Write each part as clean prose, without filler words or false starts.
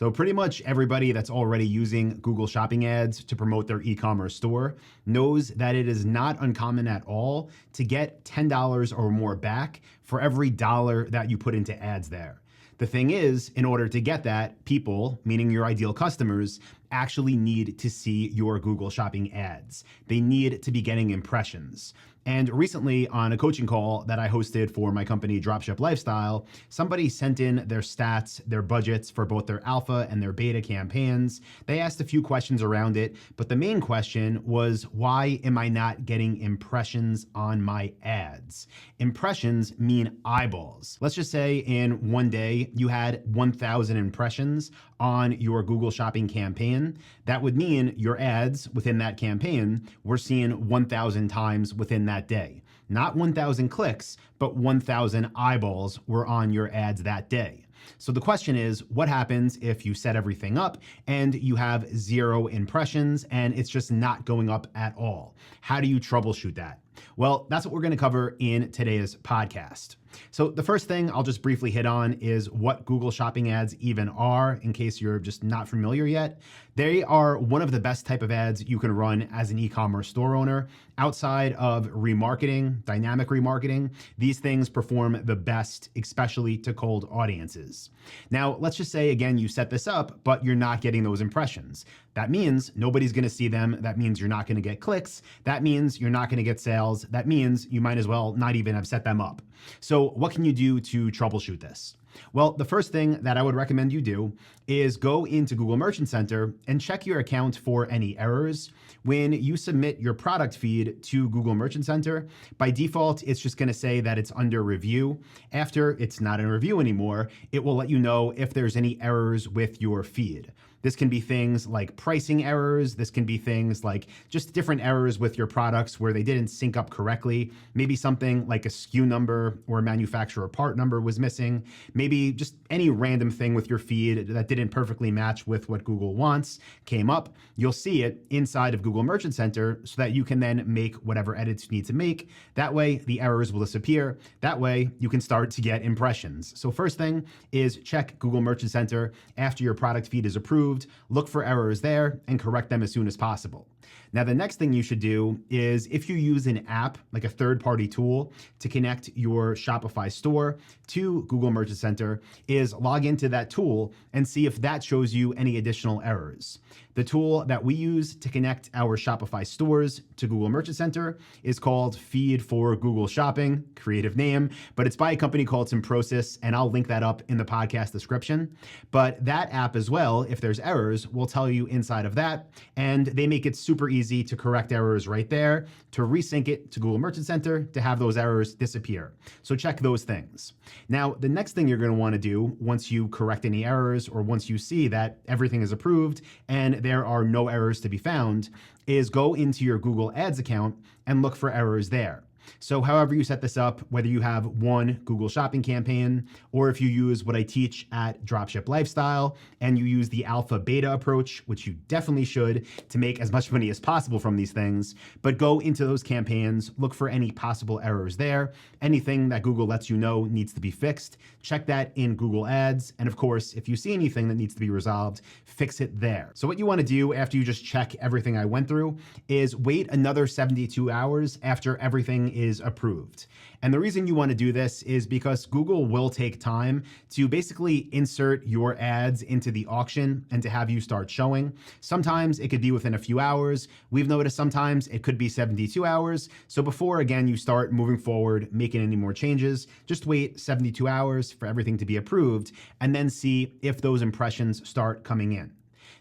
So pretty much everybody that's already using Google Shopping ads to promote their e-commerce store knows that it is not uncommon at all to get $10 or more back for every dollar that you put into ads there. The thing is, in order to get that, people, meaning your ideal customers, actually need to see your Google Shopping ads. They need to be getting impressions. And recently on a coaching call that I hosted for my company, Dropship Lifestyle, somebody sent in their stats, their budgets for both their alpha and their beta campaigns. They asked a few questions around it, but the main question was, why am I not getting impressions on my ads? Impressions mean eyeballs. Let's just say in one day you had 1,000 impressions on your Google Shopping campaign. That would mean your ads within that campaign were seen 1,000 times within that day. Not 1,000 clicks, but 1,000 eyeballs were on your ads that day. So the question is, what happens if you set everything up and you have 0 impressions and it's just not going up at all? How do you troubleshoot that? Well, that's what we're going to cover in today's podcast. So the first thing I'll just briefly hit on is what Google Shopping ads even are, in case you're just not familiar yet. They are one of the best type of ads you can run as an e-commerce store owner. Outside of remarketing, dynamic remarketing, these things perform the best, especially to cold audiences. Now, let's just say, again, you set this up, but you're not getting those impressions. That means nobody's going to see them. That means you're not going to get clicks. That means you're not going to get sales. That means you might as well not even have set them up. So what can you do to troubleshoot this? Well, the first thing that I would recommend you do is go into Google Merchant Center and check your account for any errors. When you submit your product feed to Google Merchant Center, by default, it's just going to say that it's under review. After it's not in review anymore, it will let you know if there's any errors with your feed. This can be things like pricing errors. This can be things like just different errors with your products where they didn't sync up correctly. Maybe something like a SKU number or a manufacturer part number was missing. Maybe just any random thing with your feed that didn't perfectly match with what Google wants came up. You'll see it inside of Google Merchant Center so that you can then make whatever edits you need to make. That way the errors will disappear. That way you can start to get impressions. So first thing is check Google Merchant Center after your product feed is approved. Look for errors there and correct them as soon as possible. Now, the next thing you should do is if you use an app, like a third-party tool to connect your Shopify store to Google Merchant Center, is log into that tool and see if that shows you any additional errors. The tool that we use to connect our Shopify stores to Google Merchant Center is called Feed for Google Shopping, creative name, but it's by a company called Simprosys, and I'll link that up in the podcast description. But that app as well, if there's errors, will tell you inside of that, and they make it super easy to correct errors right there, to resync it to Google Merchant Center to have those errors disappear. So check those things. Now, the next thing you're going to want to do once you correct any errors or once you see that everything is approved and there are no errors to be found is go into your Google Ads account and look for errors there. So however you set this up, whether you have one Google Shopping campaign, or if you use what I teach at Dropship Lifestyle and you use the alpha beta approach, which you definitely should to make as much money as possible from these things, but go into those campaigns, look for any possible errors there, anything that Google lets you know needs to be fixed, check that in Google Ads. And of course, if you see anything that needs to be resolved, fix it there. So what you want to do after you just check everything I went through is wait another 72 hours after everything is approved. And the reason you want to do this is because Google will take time to basically insert your ads into the auction and to have you start showing. Sometimes it could be within a few hours. We've noticed sometimes it could be 72 hours. So before, again, you start moving forward, making any more changes, just wait 72 hours for everything to be approved and then see if those impressions start coming in.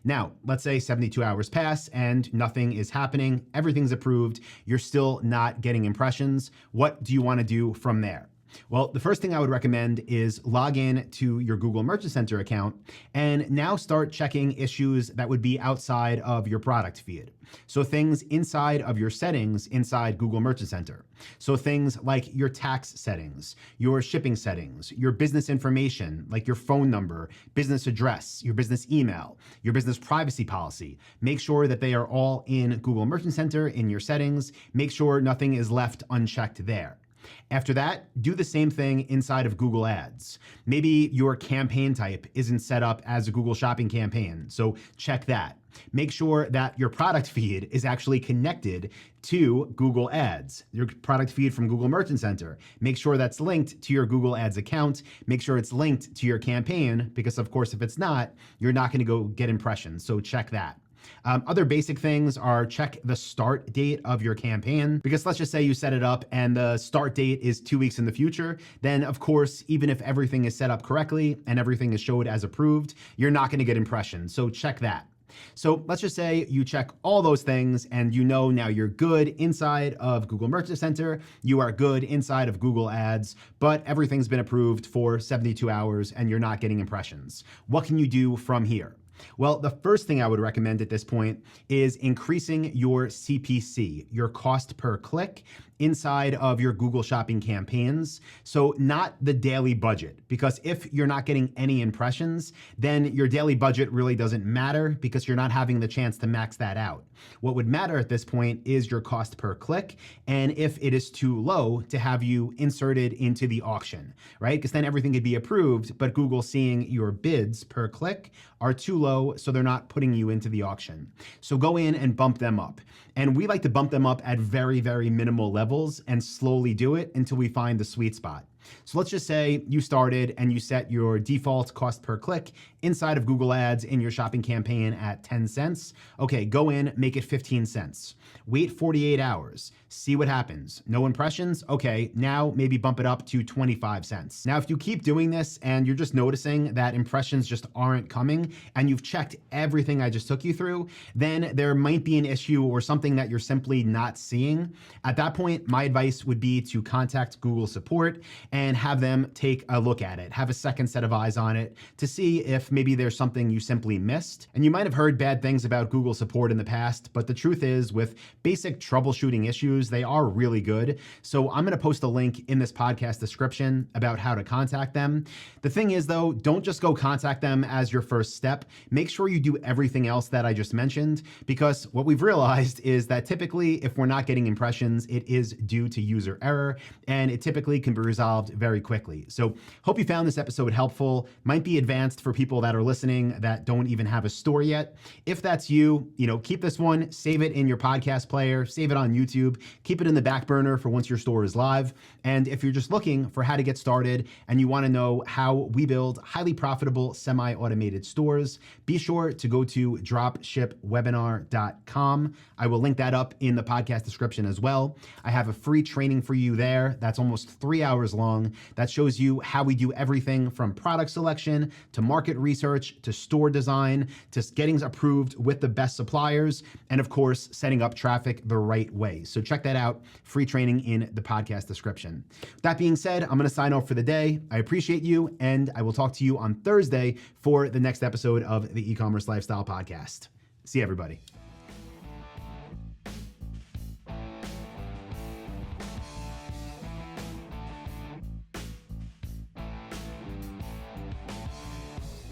Now, let's say 72 hours pass and nothing is happening, everything's approved, you're still not getting impressions. What do you want to do from there? Well, the first thing I would recommend is log in to your Google Merchant Center account and now start checking issues that would be outside of your product feed. So things inside of your settings inside Google Merchant Center. So things like your tax settings, your shipping settings, your business information, like your phone number, business address, your business email, your business privacy policy. Make sure that they are all in Google Merchant Center in your settings. Make sure nothing is left unchecked there. After that, do the same thing inside of Google Ads. Maybe your campaign type isn't set up as a Google Shopping campaign, so check that. Make sure that your product feed is actually connected to Google Ads, your product feed from Google Merchant Center. Make sure that's linked to your Google Ads account. Make sure it's linked to your campaign, because of course, if it's not, you're not going to go get impressions. So check that. Other basic things are check the start date of your campaign, because let's just say you set it up and the start date is 2 weeks in the future. Then of course, even if everything is set up correctly and everything is showed as approved, you're not going to get impressions. So check that. So let's just say you check all those things and you know now you're good inside of Google Merchant Center, you are good inside of Google Ads, but everything's been approved for 72 hours and you're not getting impressions. What can you do from here? Well, the first thing I would recommend at this point is increasing your CPC, your cost per click, inside of your Google Shopping campaigns. So not the daily budget, because if you're not getting any impressions, then your daily budget really doesn't matter because you're not having the chance to max that out. What would matter at this point is your cost per click, and if it is too low, to have you inserted into the auction, right? Because then everything could be approved, but Google seeing your bids per click are too low, so they're not putting you into the auction. So go in and bump them up. And we like to bump them up at very, very minimal levels and slowly do it until we find the sweet spot. So let's just say you started and you set your default cost per click inside of Google Ads in your shopping campaign at 10 cents. Okay, go in, make it 15 cents. Wait 48 hours, see what happens. No impressions? Okay, now maybe bump it up to 25 cents. Now, if you keep doing this and you're just noticing that impressions just aren't coming and you've checked everything I just took you through, then there might be an issue or something that you're simply not seeing. At that point, my advice would be to contact Google support and have them take a look at it, have a second set of eyes on it to see if maybe there's something you simply missed. And you might have heard bad things about Google support in the past, but the truth is, with basic troubleshooting issues, they are really good. So I'm going to post a link in this podcast description about how to contact them. The thing is though, don't just go contact them as your first step. Make sure you do everything else that I just mentioned, because what we've realized is that typically if we're not getting impressions, it is due to user error, and it typically can be resolved very quickly. So hope you found this episode helpful. Might be advanced for people that are listening that don't even have a store yet. If that's you, keep this one, save it in your podcast player, save it on YouTube, keep it in the back burner for once your store is live. And if you're just looking for how to get started and you want to know how we build highly profitable semi-automated stores, be sure to go to dropshipwebinar.com. I will link that up in the podcast description as well. I have a free training for you there that's almost 3 hours long that shows you how we do everything from product selection to market research to store design to getting approved with the best suppliers, and of course, setting up traffic the right way. So check that out, free training in the podcast description. That being said, I'm going to sign off for the day. I appreciate you, and I will talk to you on Thursday for the next episode of the E-commerce Lifestyle Podcast. See you, everybody.